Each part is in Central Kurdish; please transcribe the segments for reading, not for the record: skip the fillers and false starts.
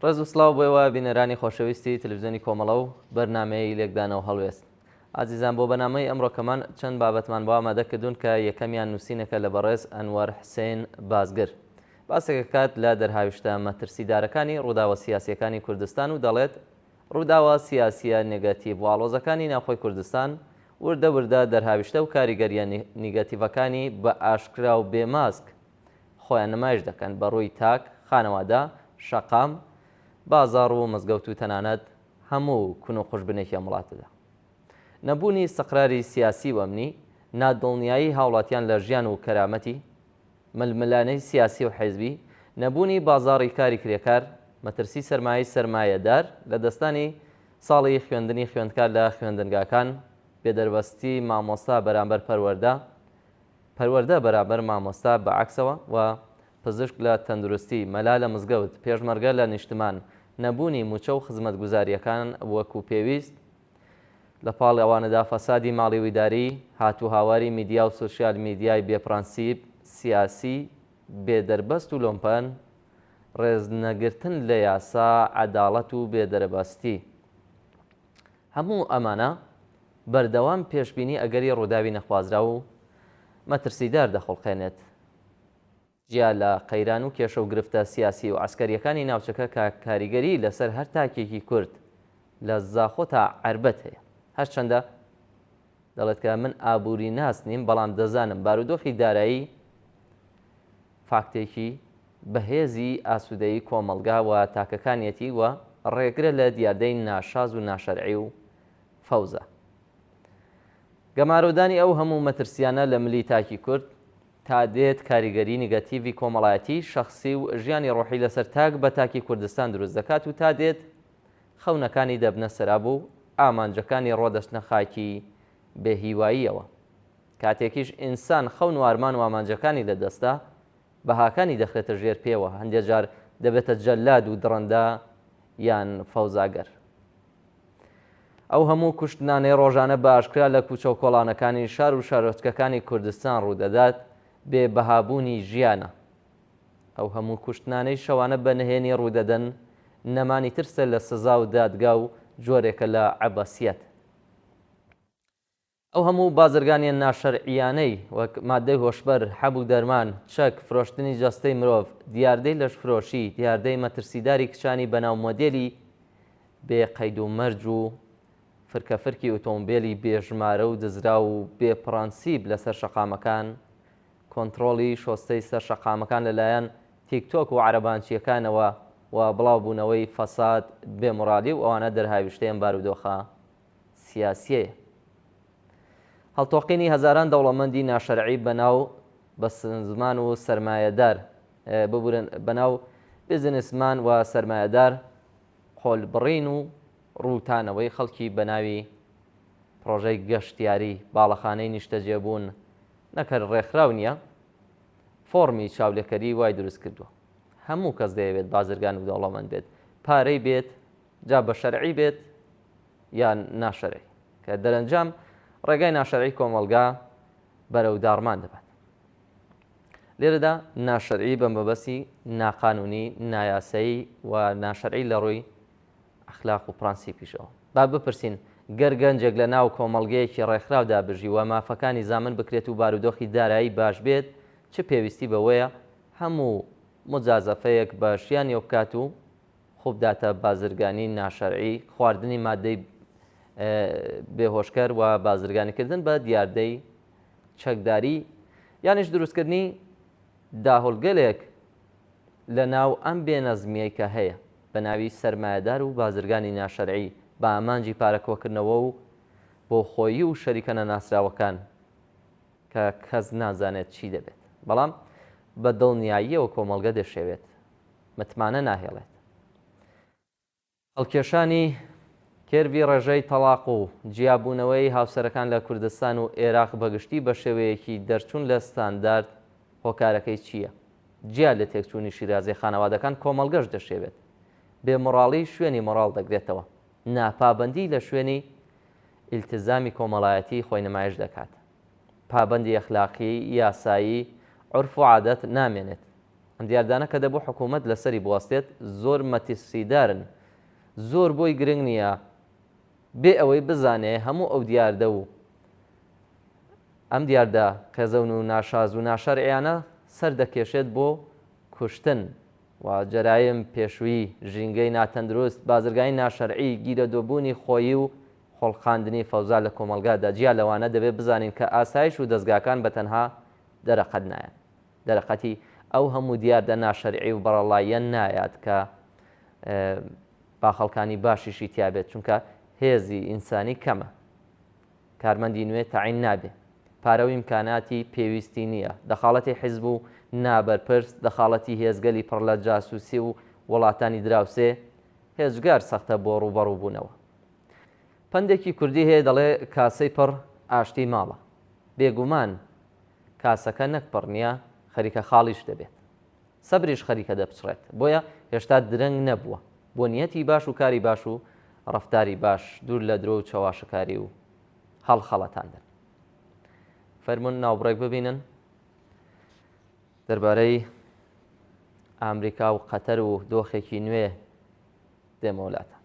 ڕێز و سڵاو بۆیەوە بینەرانی خۆشەویستی تەلەڤیزیۆنی کۆمەڵە و بەرنامەی لێکدانەوە هەڵوێست. ئازیزان بۆ بەنامەی ئەمڕۆکەمان چەند بابەتمان بۆ ئامادەکردوون کە یەکەمیان نووسینەکە لە بەڕێز ئەنوەر حسێن بازگر باسێکە کات لە دەرهاویشتە مەترسیدارەکانی ڕووداوە سیاسیەکانی کوردستان و دەڵێت ڕووداوە سیاسیە نێگاتیڤ واڵۆزەکانی ناوخۆی کوردستان وردە وردە دەرهاویشتە و کاریگەریە نیگاتیڤەکانی بە ئاشکرا و بێماسک خۆیان نمایش دەکەن بە ڕووی تاک، خانەوادە، شەقام، بازاڕ و مزگەوت و تەنانەت هەموو کون و خوشبنێکی وڵاتەدا. نەبوونی سەقراری سیاسی و ئەمنی، نادڵنیایی هاوڵاتیان لە ژیان و کەرامەتی، ململانەی سیاسی و حیزبی، نەبوونی بازاڕی کاری کرێکار، مەترسی سەرمایی سەرمایەدار لە دەستانی ساڵی خوێندنی خوێندکار لە خوێندنگاکان، بێدەربەستی مامۆستا بەرامبەر پەروەردە بەرامبەر مامۆستا بەعەکسەوە و پزیشک لە تەندروستی، مەلا لە مزگەوت، پێشمەرگە لە نیشتمان، نەبوونی موچە و خزمەتگوزاریەکان وەکو پێویست لە پاڵ ئەوانەدا فەسادی ماڵی ویداری، هاتوو هاواری میدیا و سوشیال میدیای بێپرەنسیب، سیاسی، بێدەربەست و لۆمپەن، ڕێزنەگرتن لە یاسا، عەداڵەت و بێدەربەستی. هەموو ئەمانە بەردەوام پێشبینی ئەگەری ڕووداوی نەخوازرا و مەترسیدار دەخڵقێنێت. جیا لە قەیران و کێشە و گرفتە سیاسی و عسکەریەکانی ناوچەکە کاریگەری لەسەر هەر تاکێکی کورد لە زاخۆ تا عەربەت هەیە. هەرچەندە دەڵێت کە من ئابووری ناس نیم، بەڵام دەزانم بارودۆخی دارایی فاکتێکی بەهێزی ئاسوودەیی کۆمەلگا و تاکەکانیەتی وە ڕێگرە لە دیاردەی ناشاز و ناشەرعی و فەوزە. گەمارۆدانی ئەو هەموو مەترسیانە لە ملی تاکی کورد تا دێت کاریگەری نیگەتیڤی کۆمەڵایەتی شەخسی و ژیانی ڕۆحی لەسەر تاک بە تاکی کوردستان دروست دەکات و تا دێت خەونەکانی دەبنە سەرابوو، ئامانجەکانی ڕۆدەچنە خاکی بێهیواییەوە. کاتێکیش ئینسان خەون و ئارمان و ئامانجەکانی لەدەستا، بەهاکانی دەخرێتە ژێر پێوە، هەندێک جار دەبێتە جەلاد و دڕەندە یان فەوزاگەر. ئەو هەموو کوشتنانەی ڕۆژانە بە ئاشکرا لە کوچە و کۆڵانەکانی شار و شارۆچکەکانی کوردستان ڕوودەدات بێ بەهابوونی ژیانە. ئەو هەموو کوشتنانەی شەوانە بە نهێنی ڕوودەدەن نەمانی ترسە لە سزا و دادگا و جۆرێکە لە عەبەسیەت. ئەو هەموو بازرگانیان ناشەرعیانەی وەک مادەی هۆشبەر، حەبوو دەرمان، چەک، فرۆشتنی جەستەی مرۆڤ، دیاردەی لەشفرۆشی، دیاردەی مەترسیداری کچانی بەناو مۆدێلی بێ قەید و مەرج و فرکەفرکی ئۆتۆمبیلی بێژمارە و دزرا و بێپرەنسیب لەسەر شەقامەکان، کۆنتڕۆڵی شۆستەی سەر شەقامەکان لەلایەن تیکتۆک و عەرەبانچیەکانەوە و بڵاوبوونەوەی فەساد، بێمۆڕالی و ئەوانە دەرهاویشتەیەن بارودۆخە سیاسیەیە. هەڵتۆقینی هەزاران دەوڵەمەندی ناشەرعی بەناو بەزنسمان و سەرمایەدار بەناو بزنسمان و سەرمایەدار قۆڵبڕین و ڕووتانەوەی خەڵکی بەناوی پرۆژەی گەشتیاری، باڵەخانەی نیشتەجێبوون نەکەر ڕێکخراو نییە، فۆرمی چاولێکەری وای دروست کردووە. هەموو کەس دەیەوێت بازرگان و دەوڵەمەند بێت، پارەی بێت، جا بە شەرعی بێت یان ناشەرعی، کە دەرەنجام ڕێگای ناشەرعی کۆمەلگا بەرەو داڕمان دەبات. لێرەدا ناشەرعی بە مەبەستی ناقانونی، نایاسایی و ناشەرعی لە ڕووی ئەخلاق و پرەنسیپیشەوە. با بپرسین گەر گەنجێک لە ناو کۆمەڵگەیەکی ڕێکخراودا بژی و مافەکانی زامن بکرێت و بارودۆخی دارایی باش بێت، چ پێویستی بەوەیە هەموو مجازەفەیەک بە ژیانی بکات و خوبداتە بازرگانی ناشەرعی، خواردنی مادەی بێهۆشکەر و بازرگانیکردن بە دیاردەی چەکداری یانیش دروستکردنی داهۆڵگەلێک لە ناو ئەم بێنەزمیەی کە هەیە بە ناوی سەرمایەدار و بازرگانی ناشەرعی بە ئامانجی پارەکۆکردنەوە و بۆ خۆیی و شەریکە ناسراوەکان کە کەس نازانێت چی دەبێت، بەڵام بە دڵنیاییەوە کۆمەڵگە دەشێوێت، متمانە ناهێڵێت. هەڵکێشانی کێروی ڕێژەی تەلاق و جیابوونەوەی هاوسەرەکان لە کوردستان و عێراق بەگشتی بە شێوەیەکی دەرچوون لە ستاندارد هۆکارەکەی چییە؟ جیا لە تێکچوونی شیرازی خانەوادەکان کۆمەڵگەش دەشێوێت. بێمۆڕاڵی شوێنی مۆڕاڵ دەگرێتەوە، ناپابەندی لە شوێنی ئیلتزامی کۆمەڵایەتی خۆی نمایش دەکات. پابەندی ئەخلاقی، یاسایی، عورف و عادەت نامێنێت. ئەم دیاردانە کە دەبوو حکوومەت لەسەری بوەستێت زۆر مەترسیدارن، زۆر بۆی گرنگ نییە بێ ئەوەی بزانێ هەموو ئەو دیاردە و ئەم دیاردە قێزەون و ناشاز و ناشەرعیانە سەر دەکێشێت بۆ کوشتن و جەرایم پێشووی ژینگەی ناتەندروست، بازرگانی ناشەرعی، گیرە دۆبوونی خۆیی و خۆڵقاندنی فەوزا لە کۆمەلگادا. جیا لەوانە دەبێت بزانین کە ئاسایش و دەستگاکان بەتەنها دەرەقەت نایەن، دەرەقەتی ئەو هەموو دیاردە ناشەرعی و بەڕەڵایە نایات کە باخەڵکانی باشیشی تیابێت، چونکە هێزی ئینسانی کەمە، کارمەندی نوێ تەعین نابێت، پارە و ئیمکاناتی پێویستی نییە، دەخاڵەتی حیزب و نابەرپرس، دەخاڵەتی هێزگەلی پڕ لە جاسووسی و وڵاتانی دراوسێ، هێزگار سەختە بۆ ڕوبەڕوو بوونەوە. پندێکی کوردی هەیە دەڵێ کاسەی پڕ ئاشتی ماڵە، بێگومان کاسەکە نەک پڕ نییە خەریکە خاڵیش دەبێت، سەبریش خەریکە دەپچڕێت، بۆیە هێشتا درەنگ نەبووە بۆ نیەتی باش و کاری باش و ڕەفتاری باش دوور لە درۆ و چەواشەکاری و هەڵخەڵەتاندن. فەرمون ناوبڕێک ببینن دەربارەی ئامریکا و قەتەر و دۆخێکی نوێ دێمەوڵاتە.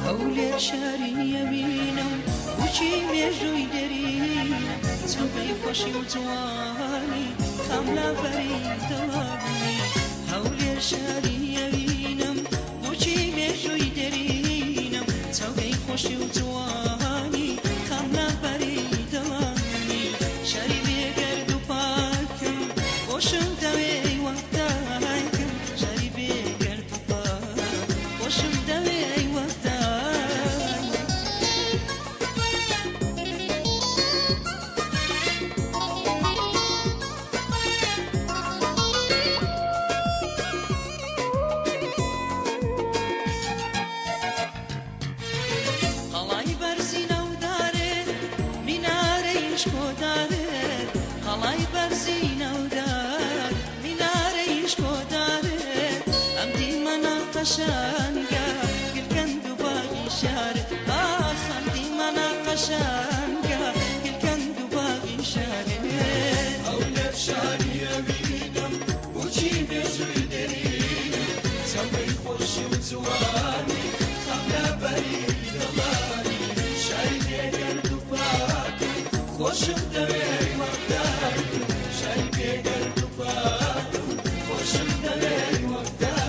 هەولێر شاری ئەوینە و وچی مێژووی دەرینە، چەوبەی خۆشی و جوانی خەملەبەری دڵانی. هەولێر شاری ئەوینە وچی مێژووی دەرینە، چەوبەی خۆشی و جوانی خەملەبەری دڵانی. شاری بێگەرد و پاکم خۆشم دەوێ وەختاکم، شاری بێگەرد و پاک خۆشم دەوێ قشنگە گلکەند و باغی شارێ، خەندی مەنا قەشەنگە گلکەند و باغی شارێ. هەولێر شاری ئەوینم بۆچی مێژووی دەرینە، چەوبەی خۆشی و جوانی خەملەبەری دڵانی. شاری بێگەرد و پاکم خۆشم دەوێ وەختاکم، شاری بێگەرد و پاکم خۆشم دەوێ وەختاکم.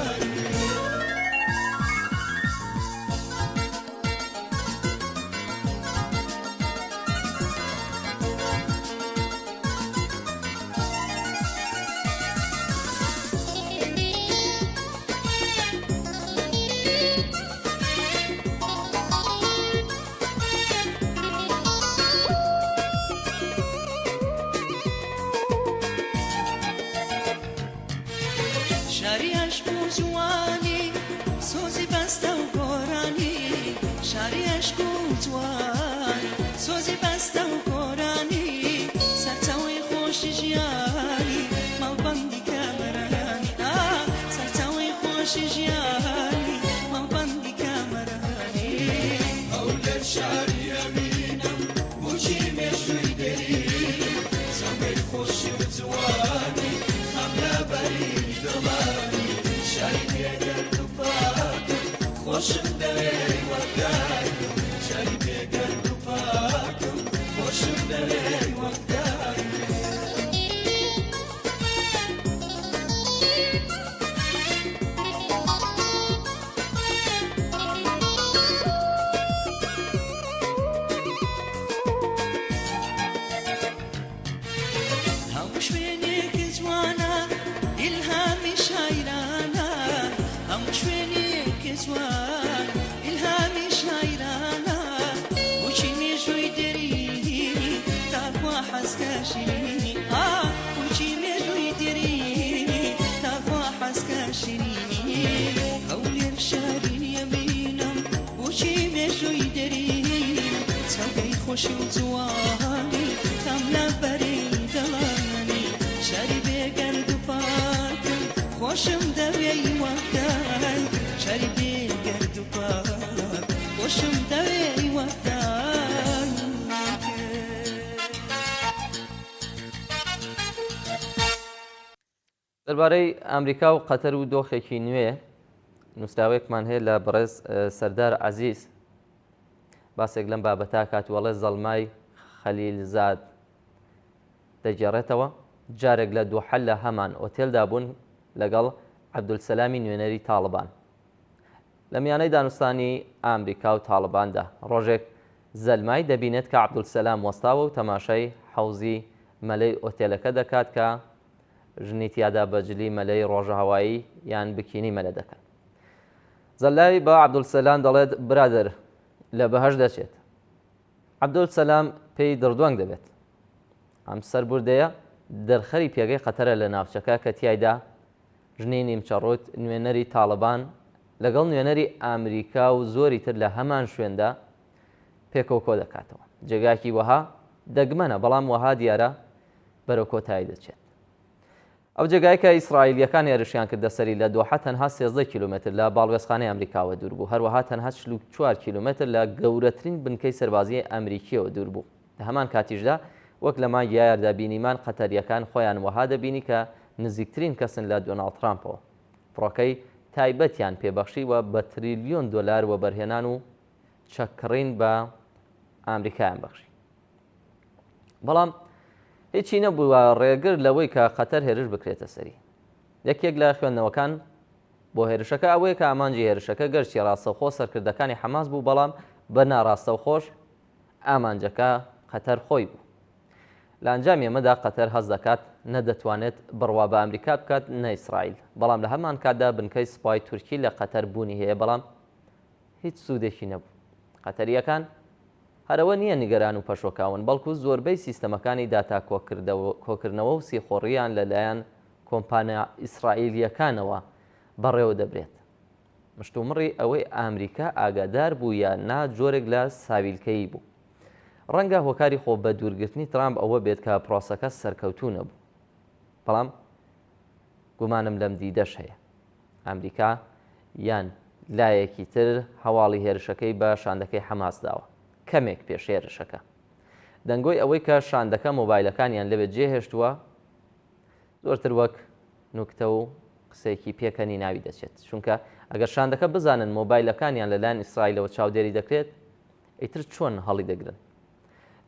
شاری عشق و جوانی سۆزی بەستە و گۆرانی، شاری عشق و جوانی سۆزی بەستە و گۆرانی، سەرچاوەی خۆشی ژیانی مەڵبەندی کامەرانی، سەرچاوەی خۆشی ژیانی مەڵبەندی کامەرانی. هەولێر شاری ئەوینە بۆچی مێژووی دەرینە، چەوبەی خۆشی و جوانی خەملەبەری دڵانی. شاری بێگەرد و پاکم خۆشم دەوێ وەختاکم، شاری بێگەرد و پاکم خۆشم دەوێ وەختاکم. هەموو شوێنێک جوانە ئیلهامی شاعرانە، هەموو شوێنێک جوان ئیلهامی شاعرانە، و پاک خۆشم دەوێ وەفتان دەربارەی ئەمریکا و قەتەر و دۆخێکی نوێ نووسراوەیەکمان هەیە لە بەڕێز سەردار عەزیز باسێک لەم بابەتە کاتوەڵێ زەڵمای خەلیلزاد دەگێڕێتەوە جارێک لە دووحە لە هەمان ئۆتێلدا بوون لەگەڵ عەبدولسەلامی نوێنەری تاڵبان لە میانەی دانوستانی ئەمریکا و تاڵباندا ڕۆژێک زەلمای دەبینێت کە عەبدولسەلام وەستاوە و تەماشای حەوزی مەلەی ئۆتێلەکە دەکات کە ژنی تیادا بەجلی مەلەی ڕۆژەهەوایی یان بکینی مەلە دەکەن زەلای بە عەبدولسەلام دەڵێت برادەر لە بەهەش دەچێت عەبدولسەلام پێی دڕدوەنگ دەبێت ئەم سەربوردەیە دەرخەری پێگەی قەتەرە لە ناوچەکە کە تیایدا ژنی نیمچەڕوت نوێنەری تاڵبان لەگەڵ نوێنەری ئەمریکا و زۆری تر لە هەمان شوێندا پێکەوکۆ دەکاتەوە جێگاکی وەها دەگمەنە بەڵام وەها دیارە بەرەو کۆتایی دەچێت ئەو جێگای کە ئیسرائیلیەکان هێرشیان کردە سەری لە دۆحە تەنها 13 کیلومتر لە باڵوێزخانەی ئەمریکاوە دوور بوو هەروەها تەنها 4 کیلومتر لە گەورەترین بنکەی سەربازیی ئەمریکیەوە دوور بوو لە هەمان کاتیشدا وەک لە مانگی یاردا بینیمان قەتەریەکان خۆیان وەها دەبینی کە نزیکترین کەسن لە دۆناڵد ترامپەوە فڕۆکەی تایبەتیان پێبەخشی و بە تریلیۆن دۆلار وەبەرهێنان و چەکڕین بە ئەمریکایان بەخشی بەڵام هیچی نەبووە ڕێگر لەوەی کە قەتەر هێرش بکرێتە سەری یەکێک لە خوێندنەوەکان بۆ هێرشەکە ئەوەیە کە ئامانجی هێرشەکە گەرچی ڕاستەوخۆ سەرکردەکانی حەماس بوو بەڵام بە ناڕاستەوخۆش ئامانجەکە قەتەر خۆی بوو لە ئەنجام ئێمەدا قەتەر هەز دەکات نەدەتوانێت بڕوا بە ئەمریکا بکات نە ئیسرائیل بەڵام لە هەمان کاتدا بنکەی سوپای تورکی لە قەتەر بوونی هەیە بەڵام هیچ سوودێکی نەبوو قەتەریەکان هەرەوە نییە نیگەران و پەشۆکاون بەڵکو زۆربەی سیستەمەکانی داتا کۆکردنەوە و سیخۆڕیان لەلایەن کۆمپانیا ئیسرائیلیەکانەوە بەڕێوە دەبرێت مشتومڕی ئەوەی ئەمریکا ئاگادار بوو یان نا جۆرێک لە ساویلکەیی بوو ڕەنگە هۆکاری خۆ بە دوورگرتنی ترامپ ئەوە بێت کە پرۆسەکە سەرکەوتوو نەبوو بەڵام گومانم لەم دیدەش هەیە ئەمریکا یان لایەکی تر هەواڵی هێرشەکەی بە شاندەکەی حەماس داوە کەمێک پێش هێرشەکە دەنگۆی ئەوەی کە شاندەکە مۆبایلەکانیان لەوێت جێهێشتووە زۆرتر وەک نوکتە و قسەیەکی پێکەنی ناوی دەچێت چونکە ئەگەر شاندەکە بزانن مۆبایلەکانیان لەلایەن ئیسرائیلەوە چاودێری دەکرێت ئیتر چۆن هەڵی دەگرن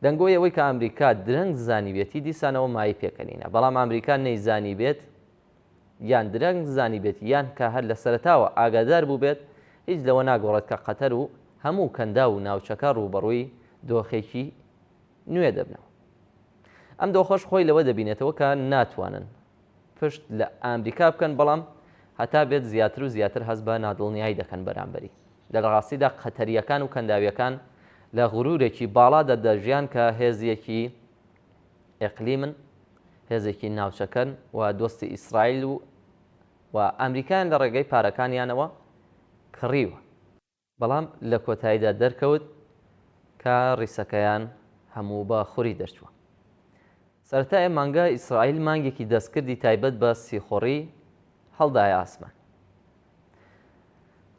دەنگۆی ئەوەی کە ئەمریکا درەنگ زانیبێتی دیسانەوە مای پێکەنینە بەڵام ئەمریکا نەیزانی بێت یان درەنگ زانی بێت یان کە هەر لە سەرەتاوە ئاگادار بوو بێت هیچ لەوە ناگۆڕێت کە قەتەر و هەموو کەندا و ناوچەکە ڕوبەڕووی دۆخێکی نوێ دەبنەوە ئەم دۆخەش خۆی لەوە دەبینێتەوە کە ناتوانن پشت لە ئەمریکا بکەن بەڵام هەتا بێت زیاتر و زیاتر هەست بە نادڵنیایی دەکەن بەرامبەری لە ڕاستیدا قەتەریەکان و کەنداویەکان لە غرورێکی باڵادا دەژیان کە هێزیەکی ئێقلیمن هێزێکی ناوچەکەن و دۆستی ئیسرائیل و ئەمریکایان لە ڕێگەی پارەکانیانەوە کڕیوە بەڵام لە کۆتاییدا دەرکەوت کە ڕیسەکەیان هەموو بە خوری دەرچووە سەرەتای مانگە ئیسرائیل مانگێکی دەستکردی تایبەت بە سیخۆڕی هەڵدایە ئاسمان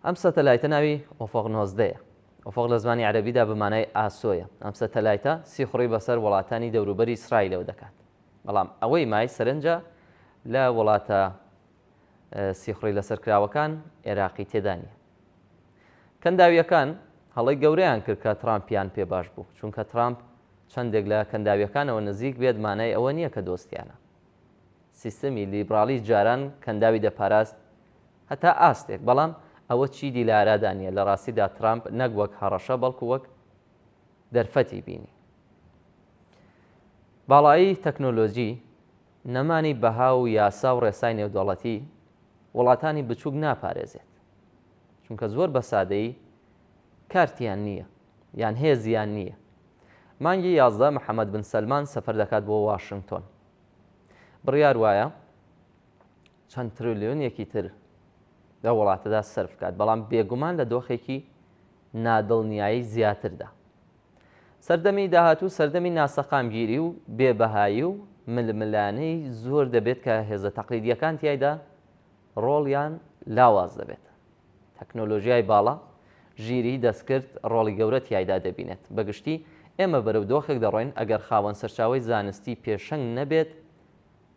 ئەم سەتەلایتە ناوی ئۆفۆق 19ەیە ئۆفۆق لە زمانی عەرەبیدا بمانای ئاسۆیە ئەم سەتەلایتە سیخۆڕی بەسەر وڵاتانی دەوروبەری ئیسرائیلەوە دەکات بەڵام ئەوەی مای سەرنجە لە وڵاتە سیخڕی لەسەرکراوەکان عێراقی تێدا نیە کەنداویەکان هەڵی گەورەیان کرد کە ترامپیان پێ باش بوو چونکە ترامپ چەندێک لە کەنداویەکانەوە نزیک بێت مانای ئەوە نییە کە دۆستیانە سیستەمی لیبرالی جاران کەنداوی دەپاراست هەتا ئاستێک بەڵام ئەوە چیدی لە ئارادا نیە لە ڕاستیدا ترامپ نەک وەک هەڕەشە بەڵکو وەک دەرفەتی بینی باڵایی تەکنۆلۆژی نەمانی بەها و یاسا و ڕێسای نێودەوڵەتی وڵاتانی بچووک ناپارێزێت چونکە زۆر بە سادەیی کارتیان نییە یان هێزیان نییە مانگی 11 محەممەد بن سەلمان سەفەر دەکات بۆ واشنگتۆن بڕیار وایە چەند تریلیۆنێکی تر لە وڵاتەدا سەرف بکات بەڵام بێگومان لە دۆخێکی نادڵنیایی زیاتردا سەردەمی داهاتوو سەردەمی ناسەقامگیری و بێبەهایی و ململانەی زۆر دەبێت کە هێزە تەقلیدیەکان تیایدا ڕۆڵیان لاواز دەبێت تەکنۆلۆژیای باڵا ژیری دەستکرد ڕۆڵی گەورە تیایدا دەبینێت. بەگشتی ئێمە بەرەو دۆخێک دەڕۆین ئەگەر خاوەن سەرچاوی زانستی پێشەنگ نەبێت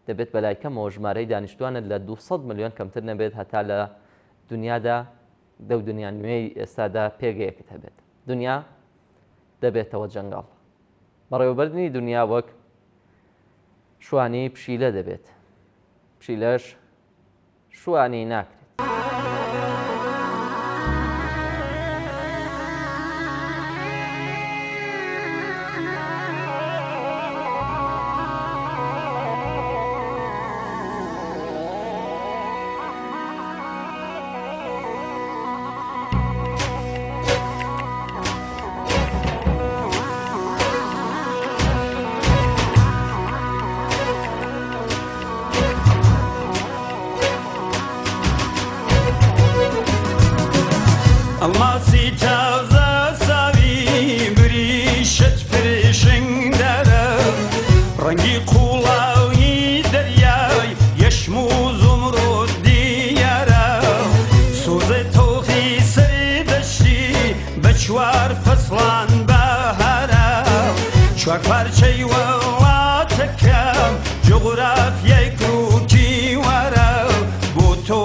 دەبێت بەلایکەمەوە ژمارەی دانیشتوانت لە 200 ملیۆن کەمتر نەبێت هەتا لە دنیادا دەو دنیا نوێی ئێستادا پێگەیەکت هەبێت. دنیا دەبێتەوە جەنگاڵ. بەڕێوەبەردنی دنیا وەک شوانی پشیلە دەبێت. پشیلەش شوانی ناکرێت. ئەڵماسی تازە ساوی بریشت پرشنگدارە ڕەنگی قوڵاوی دەریای یەشم و زومڕۆد دیارە سۆزە تۆخی سەردەشتی بە چوار فەسڵان بەهارە چوار پارچەی وڵاتەکەم جغرافیای کروکیوارە بۆ تۆ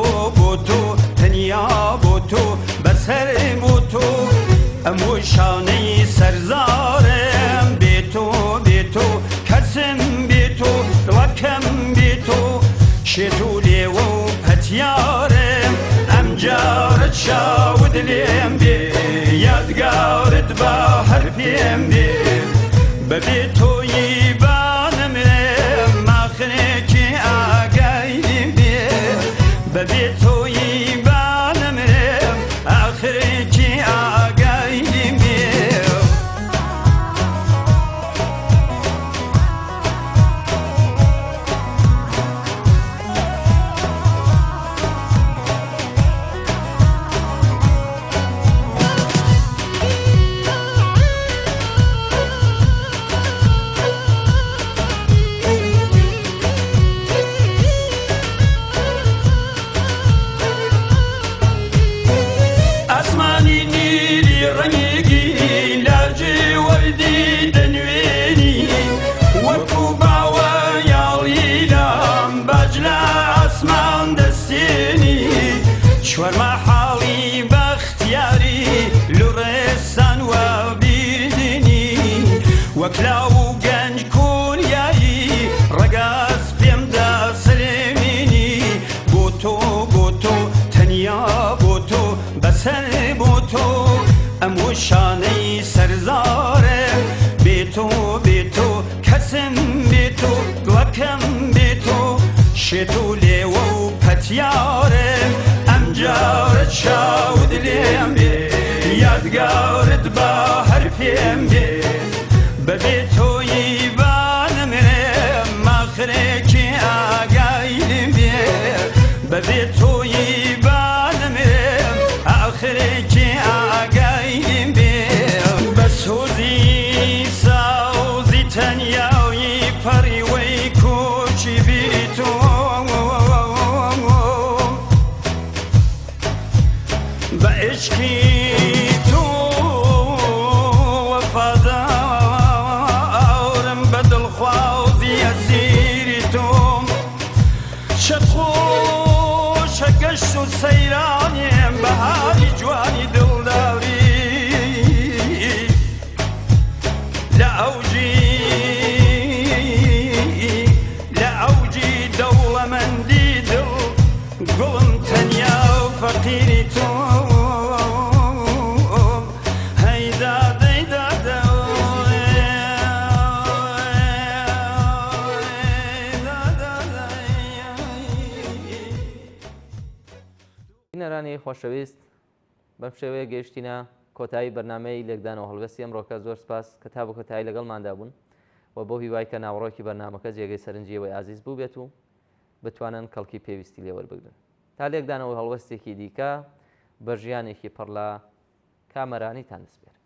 تەنیا بۆ تۆ بەسەر بۆ تۆ ئەموو شانەی سەرزارم بێ تۆ کەسم بێ تۆ دڵەکەم بێ تۆ شێت و لێوە و پەتیارم ئەم جارە چاود لێم بێ یادگارت بە هەر پێم بێ بەبێ تۆیی بانەمرێم ماخرێکی ئاگای بێ بەبێ تۆیی بانەمرێم ئاخرێکی ئاگای بێ ئاسمانی نیری ڕەنگی لاجێ وەردی دەنوێنی وەکو باوە یاڵیلام باج لە ئاسمان دەستێنی چوارمە حاڵی بەختیاری لوڕێستان وە بیردنی وەک لاو و گەنج کۆریایی ڕەگاز پێمدا سلێمینی بۆ تۆ تەنیا بۆ تۆ بەسەر بۆ تۆ ئەموو شانەی سەرزارم بێ تۆ کەسم بێ تۆ دڵەکەم بێ تۆ شێت و لێوە و پەتیارم ئەم جارە چاود لێم بێ یادگارت بە هەر پێم بێ بەبێ تۆیی بانەمرێم ماخرێکی ئاگای بێ بەبێ تۆیی بانەمرێم ئاخرێکی ئاگای بێ بە سۆزی ساوزی تەنیاوی پەڕیوەی کۆچی بیری تۆ بە عشقی تۆ وەفادارم بە دڵخوازی ئەسیری تۆ شەدخۆشە گەشت و سەیرانێم بەهاری جوانی دڵداوری لە ئەوجی دەوڵەمەندی دڵ گوڵم تەنیا و فەقیری تۆ بینەرانی خۆشەویست بەم شێوەیە گەیشتینە کۆتایی بەرنامەی لێکدانەوە هەڵوێستی ئەمڕۆکە زۆر سپاس کە تا بە کۆتایی لەگەڵماندا بوون و بۆ هیوای کە ناوڕۆکی بەرنامەکە جێگەی سەرنجیەوەی ئازیز بوو بێت و بتوانن کەڵکی پێویستی لێوەربگرن تا لێکدانەوە هەڵوەستێکی دیکە بە ژیانێکی پڕ لە کامەرانیتان دەسپێرم.